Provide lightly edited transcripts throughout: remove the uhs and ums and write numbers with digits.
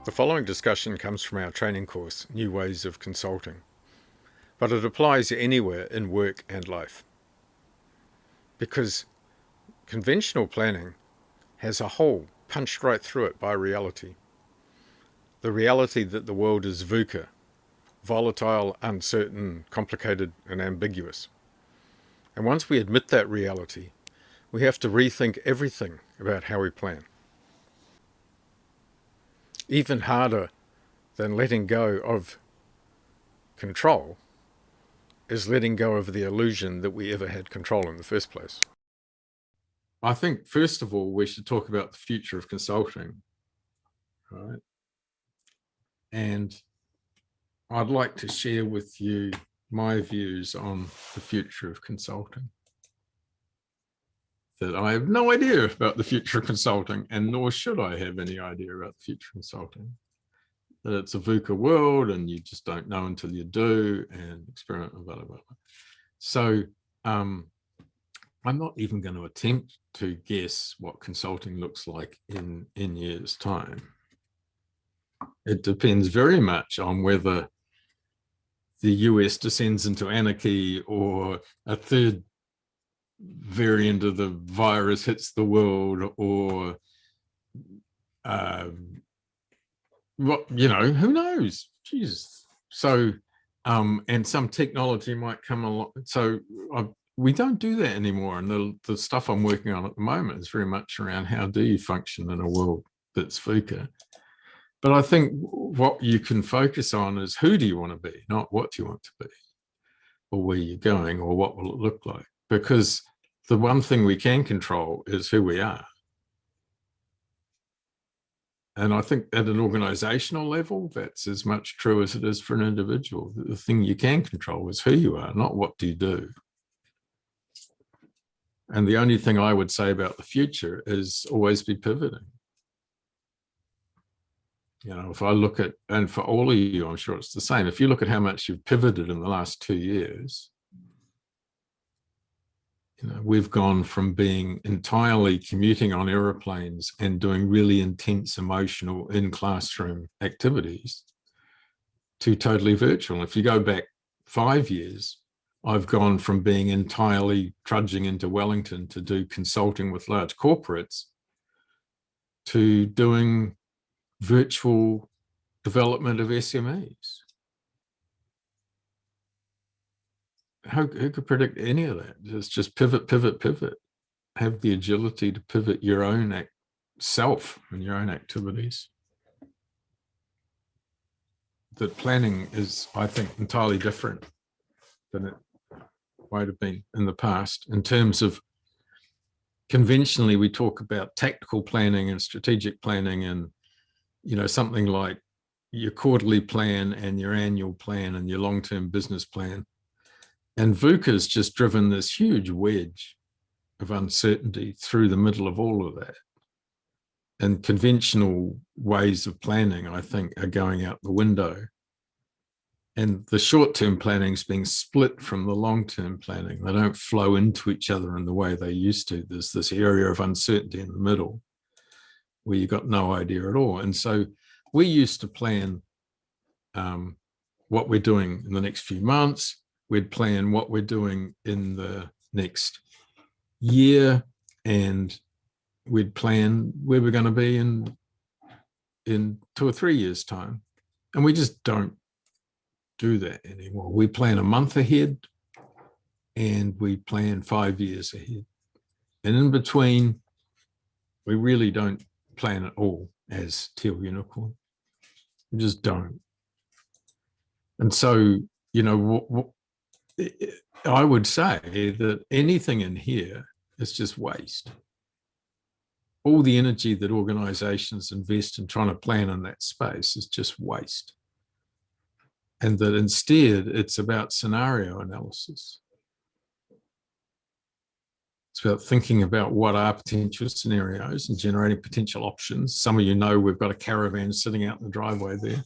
The following discussion comes from our training course, New Ways of Consulting, but it applies anywhere in work and life. Because conventional planning has a hole punched right through it by reality. The reality that the world is VUCA, volatile, uncertain, complicated, and ambiguous. And once we admit that reality, we have to rethink everything about how we plan. Even harder than letting go of control is letting go of the illusion that we ever had control in the first place. I think, first of all, we should talk about the future of consulting, right? And I'd like to share with you my views on the future of consulting. That I have no idea about the future of consulting, and nor should I have any idea about the future of consulting. That it's a VUCA world and you just don't know until you do, and experiment, blah, blah, blah. So I'm not even going to attempt to guess what consulting looks like in years' time. It depends very much on whether the US descends into anarchy or a third variant of the virus hits the world, or what, who knows? Jesus. So, and some technology might come along. So we don't do that anymore. And the stuff I'm working on at the moment is very much around how do you function in a world that's VUCA. But I think what you can focus on is who do you want to be, not what do you want to be, or where you're going, or what will it look like. Because the one thing we can control is who we are. And I think at an organizational level, that's as much true as it is for an individual. The thing you can control is who you are, not what do you do. And the only thing I would say about the future is always be pivoting. If I look at, and for all of you, I'm sure it's the same. If you look at how much you've pivoted in the last 2 years, we've gone from being entirely commuting on aeroplanes and doing really intense emotional in-classroom activities to totally virtual. If you go back 5 years, I've gone from being entirely trudging into Wellington to do consulting with large corporates to doing virtual development of SMEs. Who could predict any of that? It's just pivot, pivot, pivot. Have the agility to pivot your own self and your own activities. That planning is, I think, entirely different than it might have been in the past. In terms of, conventionally, we talk about tactical planning and strategic planning, and something like your quarterly plan and your annual plan and your long-term business plan. And VUCA has just driven this huge wedge of uncertainty through the middle of all of that. And conventional ways of planning, I think, are going out the window. And the short-term planning is being split from the long-term planning. They don't flow into each other in the way they used to. There's this area of uncertainty in the middle where you've got no idea at all. And so we used to plan what we're doing in the next few months. We'd plan what we're doing in the next year, and we'd plan where we're going to be in 2 or 3 years' time. And we just don't do that anymore. We plan a month ahead and we plan 5 years ahead. And in between, we really don't plan at all as Teal Unicorn. We just don't. And so, I would say that anything in here is just waste. All the energy that organizations invest in trying to plan in that space is just waste. And that instead, it's about scenario analysis. It's about thinking about what are potential scenarios and generating potential options. Some of you know we've got a caravan sitting out in the driveway there.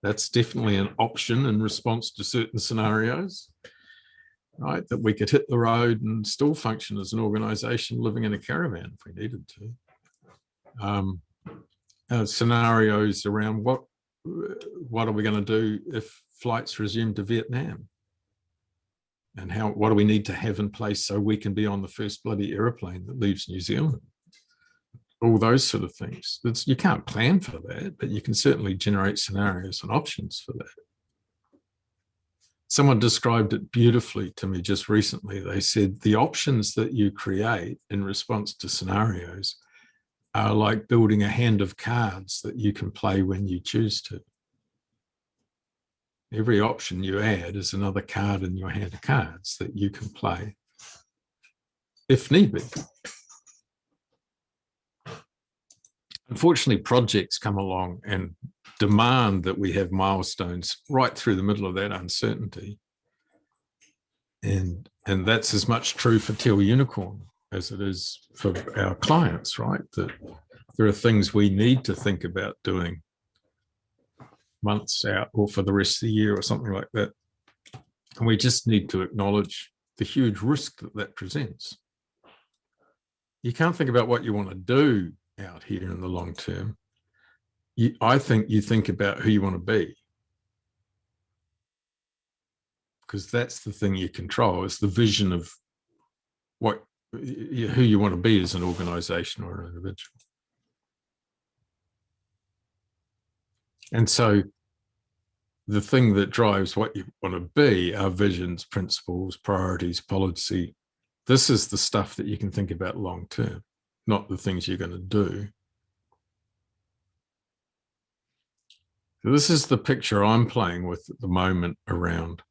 That's definitely an option in response to certain scenarios, right? That we could hit the road and still function as an organization living in a caravan if we needed to. scenarios around what are we going to do if flights resume to Vietnam, and what do we need to have in place so we can be on the first bloody aeroplane that leaves New Zealand. All those sort of things. You can't plan for that, but you can certainly generate scenarios and options for that. Someone described it beautifully to me just recently. They said the options that you create in response to scenarios are like building a hand of cards that you can play when you choose to. Every option you add is another card in your hand of cards that you can play if need be. Unfortunately, projects come along and demand that we have milestones right through the middle of that uncertainty. And that's as much true for Teal Unicorn as it is for our clients, right? That there are things we need to think about doing months out or for the rest of the year or something like that. And we just need to acknowledge the huge risk that that presents. You can't think about what you want to do out here in the long term. I think you think about who you want to be, because that's the thing you control, is the vision of who you want to be as an organization or an individual. And so the thing that drives what you want to be are visions, principles, priorities, policy. This is the stuff that you can think about long term, not the things you're going to do. So this is the picture I'm playing with at the moment around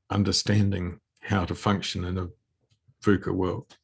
understanding how to function in a VUCA world.